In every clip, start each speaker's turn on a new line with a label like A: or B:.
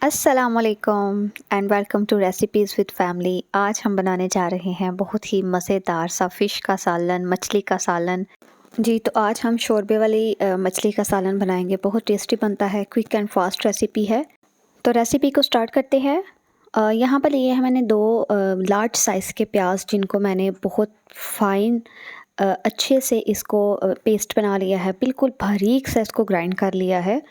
A: अस्सलाम वालेकुम and welcome to recipes with family. आज हम बनाने जा रहे हैं बहुत ही मज़ेदार सा फ़िश का सालन, मछली का सालन। जी, तो आज हम शोरबे वाली मछली का सालन बनाएंगे। बहुत टेस्टी बनता है, क्विक एंड फास्ट रेसिपी है। तो रेसिपी को स्टार्ट करते हैं। यहाँ पर लिए हैं मैंने दो लार्ज साइज़ के प्याज, जिनको मैंने बहुत फाइन अच्छे से इसको पेस्ट बना लिया है, बिल्कुल बारीक से इसको ग्राइंड कर लिया है।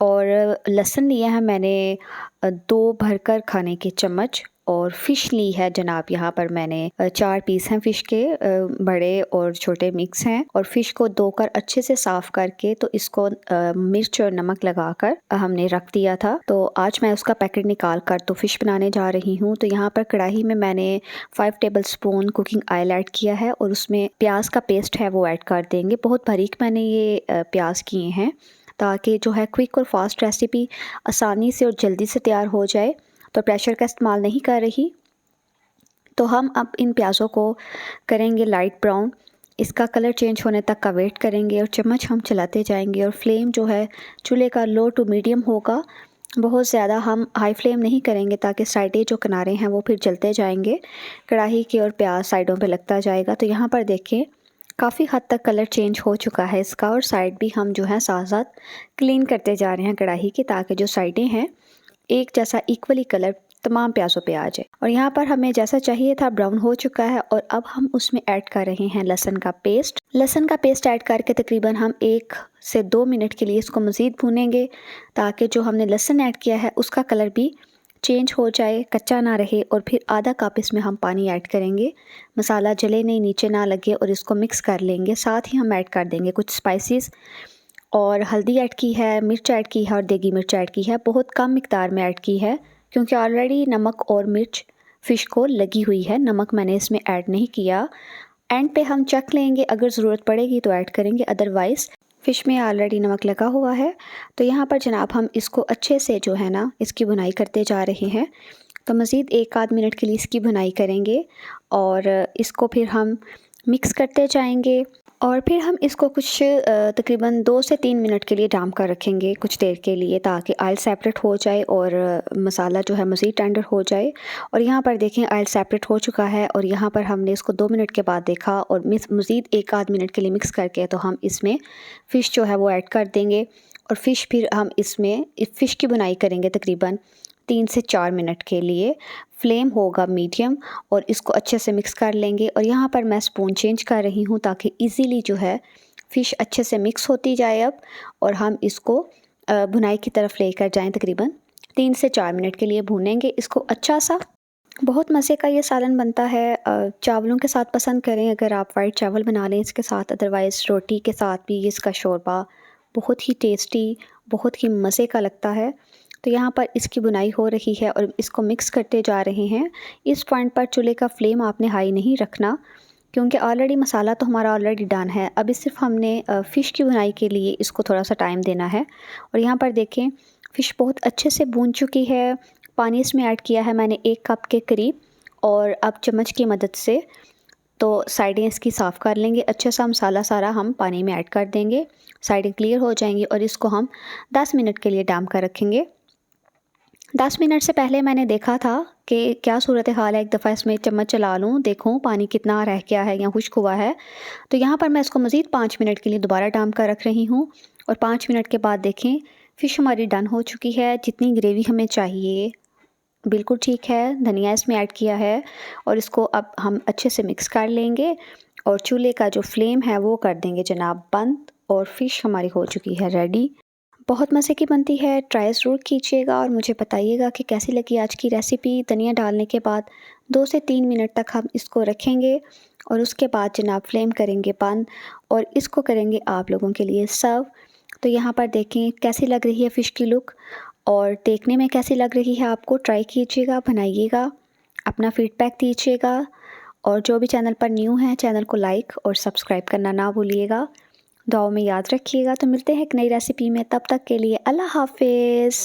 A: और लहसुन लिया है मैंने 2 भरकर खाने के चम्मच। और फ़िश ली है जनाब, यहाँ पर मैंने 4 पीस हैं फ़िश के, बड़े और छोटे मिक्स हैं। और फ़िश को धोकर अच्छे से साफ़ करके तो इसको मिर्च और नमक लगाकर हमने रख दिया था। तो आज मैं उसका पैकेट निकाल कर तो फ़िश बनाने जा रही हूँ। तो यहाँ पर कढ़ाई में मैंने 5 टेबलस्पून कुकिंग ऑयल ऐड किया है और उसमें प्याज का पेस्ट है वो ऐड कर देंगे। बहुत बारीक मैंने ये प्याज किए हैं ताकि जो है क्विक और फास्ट रेसिपी आसानी से और जल्दी से तैयार हो जाए। तो प्रेशर का इस्तेमाल नहीं कर रही। तो हम अब इन प्याज़ों को करेंगे लाइट ब्राउन। इसका कलर चेंज होने तक का वेट करेंगे और चम्मच हम चलाते जाएंगे। और फ्लेम जो है चूल्हे का लो टू मीडियम होगा, बहुत ज़्यादा हम हाई फ्लेम नहीं करेंगे ताकि साइडें जो किनारे हैं वो फिर जलते जाएंगे, कढ़ाई के और प्याज साइडों पे लगता जाएगा। तो यहाँ पर देखें काफ़ी हद तक कलर चेंज हो चुका है इसका, और साइड भी हम जो है साथ साथ क्लीन करते जा रहे हैं कढ़ाई की, ताकि जो साइडें हैं एक जैसा इक्वली कलर तमाम प्याज़ों पे आ जाए। और यहाँ पर हमें जैसा चाहिए था ब्राउन हो चुका है। और अब हम उसमें ऐड कर रहे हैं लहसुन का पेस्ट। लहसुन का पेस्ट ऐड करके तकरीबन हम 1 से 2 मिनट के लिए इसको मज़ीद भूनेंगे, ताकि जो हमने लहसुन ऐड किया है उसका कलर भी चेंज हो जाए, कच्चा ना रहे। और फिर आधा कप इसमें हम पानी ऐड करेंगे, मसाला जले नहीं, नीचे ना लगे, और इसको मिक्स कर लेंगे। साथ ही हम ऐड कर देंगे कुछ स्पाइसेस, और हल्दी ऐड की है, मिर्च ऐड की है और देगी मिर्च ऐड की है। बहुत कम मिकदार में ऐड की है क्योंकि ऑलरेडी नमक और मिर्च फ़िश को लगी हुई है, नमक मैंने इसमें ऐड नहीं किया। एंड पे हम चख लेंगे, अगर ज़रूरत पड़ेगी तो ऐड करेंगे, अदरवाइज़ फ़िश में ऑलरेडी नमक लगा हुआ है। तो यहाँ पर जनाब हम इसको अच्छे से जो है ना इसकी भुनाई करते जा रहे हैं। तो मज़ीद 1 आध मिनट के लिए इसकी भुनाई करेंगे और इसको फिर हम मिक्स करते जाएंगे। और फिर हम इसको कुछ तकरीबन 2 से 3 मिनट के लिए डाम कर रखेंगे कुछ देर के लिए, ताकि ऑयल सेपरेट हो जाए और मसाला जो है मज़ीद टेंडर हो जाए। और यहाँ पर देखें ऑयल सेपरेट हो चुका है। और यहाँ पर हमने इसको 2 मिनट के बाद देखा और मज़ीद 1 आध मिनट के लिए मिक्स करके तो हम इसमें फ़िश जो है वो ऐड कर देंगे। और फ़िश फिर हम इसमें फ़िश की बुनाई करेंगे तकरीबन 3 से 4 मिनट के लिए। फ्लेम होगा मीडियम और इसको अच्छे से मिक्स कर लेंगे। और यहाँ पर मैं स्पून चेंज कर रही हूँ ताकि इजीली जो है फ़िश अच्छे से मिक्स होती जाए अब, और हम इसको भुनाई की तरफ लेकर जाएं। तकरीबन 3 से 4 मिनट के लिए भूनेंगे इसको अच्छा सा। बहुत मज़े का ये सालन बनता है। चावलों के साथ पसंद करें अगर आप वाइट चावल बना लें इसके साथ, अदरवाइज़ रोटी के साथ भी इसका शोरबा बहुत ही टेस्टी, बहुत ही मज़े का लगता है। तो यहाँ पर इसकी बुनाई हो रही है और इसको मिक्स करते जा रहे हैं। इस पॉइंट पर चूल्हे का फ्लेम आपने हाई नहीं रखना, क्योंकि ऑलरेडी मसाला तो हमारा ऑलरेडी डन है। अभी सिर्फ हमने फ़िश की बुनाई के लिए इसको थोड़ा सा टाइम देना है। और यहाँ पर देखें फ़िश बहुत अच्छे से भून चुकी है। पानी इसमें ऐड किया है मैंने 1 कप के करीब। और अब चम्मच की मदद से तो साइडें इसकी साफ़ कर लेंगे अच्छे सा। मसाला सारा हम पानी में ऐड कर देंगे, साइडें क्लियर हो जाएंगी। और इसको हम 10 मिनट के लिए डैम कर रखेंगे। 10 मिनट से पहले मैंने देखा था कि क्या सूरत हाल है, एक दफ़ा इसमें चम्मच चला लूँ, देखूँ पानी कितना रह गया है या खुश्क हुआ है। तो यहाँ पर मैं इसको मज़ीद 5 मिनट के लिए दोबारा डाम कर रख रही हूँ। और 5 मिनट के बाद देखें फ़िश हमारी डन हो चुकी है। जितनी ग्रेवी हमें चाहिए बिल्कुल ठीक है। धनिया इसमें ऐड किया है और इसको अब हम अच्छे से मिक्स कर लेंगे। और चूल्हे का जो फ्लेम है वो कर देंगे जनाब बंद, और फ़िश हमारी हो चुकी है रेडी। बहुत मज़े की बनती है, ट्राई ज़रूर कीजिएगा और मुझे बताइएगा कि कैसी लगी आज की रेसिपी। धनिया डालने के बाद 2 से 3 मिनट तक हम इसको रखेंगे और उसके बाद जनाब फ्लेम करेंगे बंद और इसको करेंगे आप लोगों के लिए सर्व। तो यहाँ पर देखें कैसी लग रही है फ़िश की लुक, और देखने में कैसी लग रही है आपको। ट्राई कीजिएगा, बनाइएगा, अपना फ़ीडबैक दीजिएगा। और जो भी चैनल पर न्यू है चैनल को लाइक और सब्सक्राइब करना ना भूलिएगा। दुआओं में याद रखिएगा। तो मिलते हैं एक नई रेसिपी में, तब तक के लिए अल्लाह हाफ़िज़।